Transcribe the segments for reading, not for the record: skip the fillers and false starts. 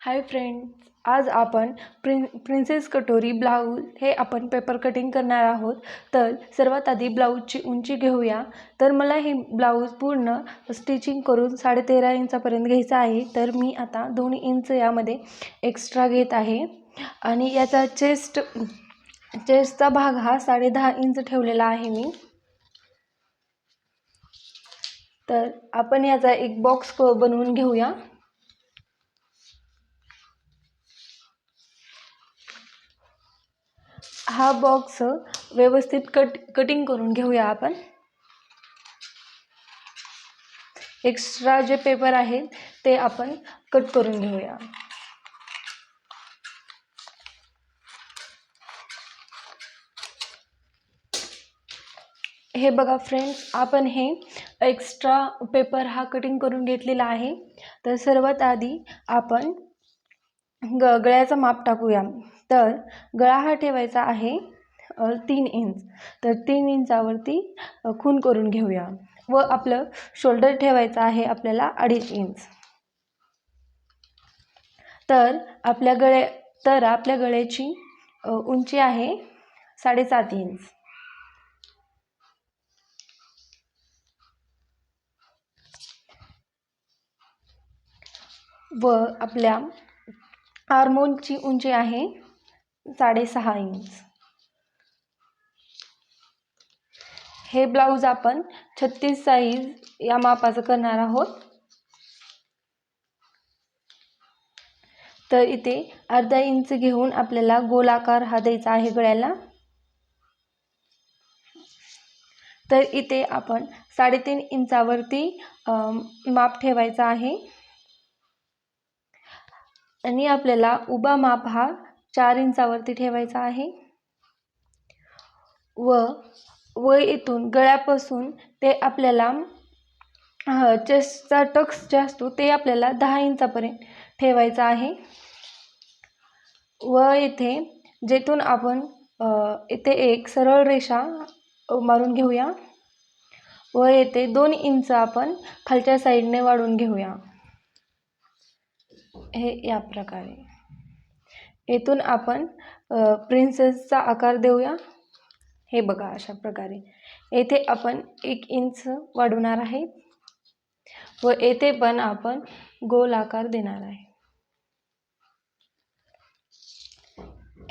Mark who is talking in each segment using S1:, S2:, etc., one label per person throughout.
S1: Hi friends, आज आपण princess कटोरी ब्लाऊज हे आपण पेपर कटिंग करणार आहोत। तर सर्वात आधी ब्लाऊजची उंची घेऊया। तर मला हे ब्लाऊज पूर्ण स्टिचिंग करून 13.5 इंचापर्यंत घ्यायचं आहे। तर मी आता 2 इंच यामध्ये एक्स्ट्रा घेत आहे आणि याचा चेस्टचा भाग हा 10.5 इंच ठेवलेला आहे मी। तर आपण याचा एक बॉक्स बनवून घेऊया। हा बॉक्स व्यवस्थित कटिंग करून घेऊया आपण। एक्स्ट्रा जे पेपर आहेत ते आपण कट करून घेऊया। हे बघा फ्रेंड्स, आपण हे एक्स्ट्रा पेपर हा कटिंग करून घेतलेला आहे। तर सर्वात आधी आपण गळ्याचा माप टाकूया। तर गळा हा ठेवायचा आहे 3 इंच। तर 3 इंचावरती खून करून घेऊया व आपलं शोल्डर ठेवायचं आहे आपल्याला 2.5 इंच। तर आपल्या गळ्याची उंची आहे 7.5 इंच। व आपल्या आर्महोलची उंची आहे 6.5 इंच। हे ब्लाऊज आपण 36 साइज या मापाचं करणार आहोत। तर इथे अर्धा इंच घेऊन आपल्याला गोलाकार हा द्यायचा आहे गळ्याला। तर इथे आपण 3.5 इंचावरती माप ठेवायचा आहे आणि आपल्याला उभा माप हा 4 इंचावरती ठेवायचा आहे व इथून गळ्यापासून ते आपल्याला चेस्टचा टक्स जे असतो ते आपल्याला 10 इंचापर्यंत ठेवायचा आहे। व इथे जेथून आपण इथे एक सरळ रेषा मारून घेऊया व येथे 2 इंच आपण खालच्या साईडने वाढवून घेऊया। हे या प्रकारे येथून आपण प्रिन्सेसचा आकार देऊया। हे बघा, अशा प्रकारे येथे आपण 1 इंच वाढवणार आहे व येथे पण आपण गोल आकार देणार आहे।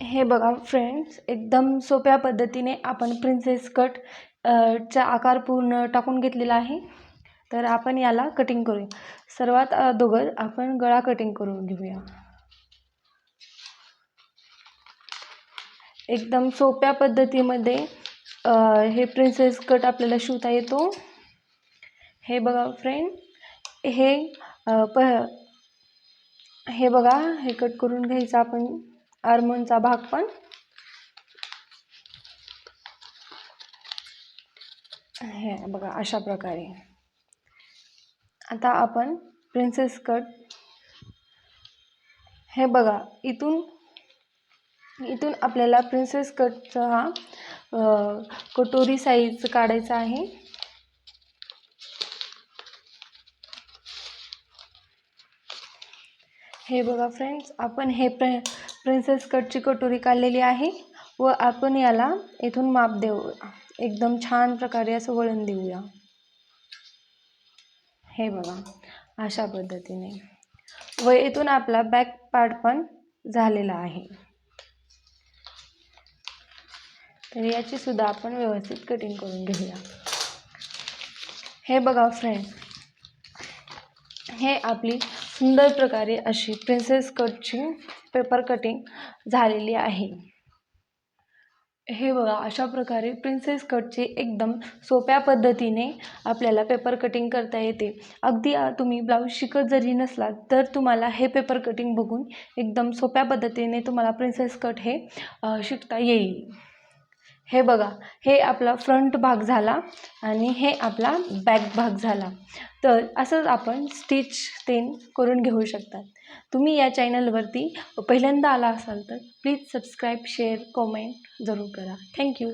S1: हे बघा फ्रेंड्स, एकदम सोप्या पद्धतीने आपण प्रिन्सेस कट चा आकार पूर्ण टाकून घेतलेला आहे। तर आपण याला कटिंग करूया। सर्वात अगोदर आपण गळा कटिंग करून घेऊया। एकदम सोप्या पद्धतीमध्ये हे प्रिन्सेस कट आपल्याला शिवता येतो। हे बघा फ्रेंड, हे बघा, हे कट करून घ्यायचं आपण आर्महोलचा भाग पण। हे बघा, अशा प्रकारे आता आपण प्रिन्सेस कट, हे बघा, इथून आपल्याला प्रिन्सेस कटचा हा कटोरी साइज काढायचा आहे। हे बघा फ्रेंड्स, आपण हे प्रिन्सेस कटची कटोरी काढलेली आहे व आपण याला इथून माप देऊ, एकदम छान प्रकारे असं वळण देऊया। हे बघा, अशा पद्धतीने व इथून आपला बॅक पार्ट पण झालेला आहे। तर याची सुद्धा आपण व्यवस्थित कटिंग करून घेऊया। हे बघा फ्रेंड, हे आपली सुंदर प्रकारे अशी प्रिन्सेस कटची पेपर कटिंग झालेली आहे। हे बघा, अशा प्रकारे प्रिन्सेस कटची एकदम सोप्या पद्धतीने आपल्याला पेपर कटिंग करता येते। अगदी तुम्ही ब्लाऊज शिकत जरी नसलात तर तुम्हाला हे पेपर कटिंग बघून एकदम सोप्या पद्धतीने तुम्हाला प्रिन्सेस कट हे शिकता येईल। हे बघा, हे आपला फ्रंट भाग झाला आणि हे आपला बॅक भाग झाला। तर असंच आपण स्टिच करून घेऊ शकतात। तुम्ही या चॅनलवरती पहिल्यांदा आला असाल तर प्लीज सबस्क्राईब, शेअर, कमेंट जरूर करा। थँक्यू।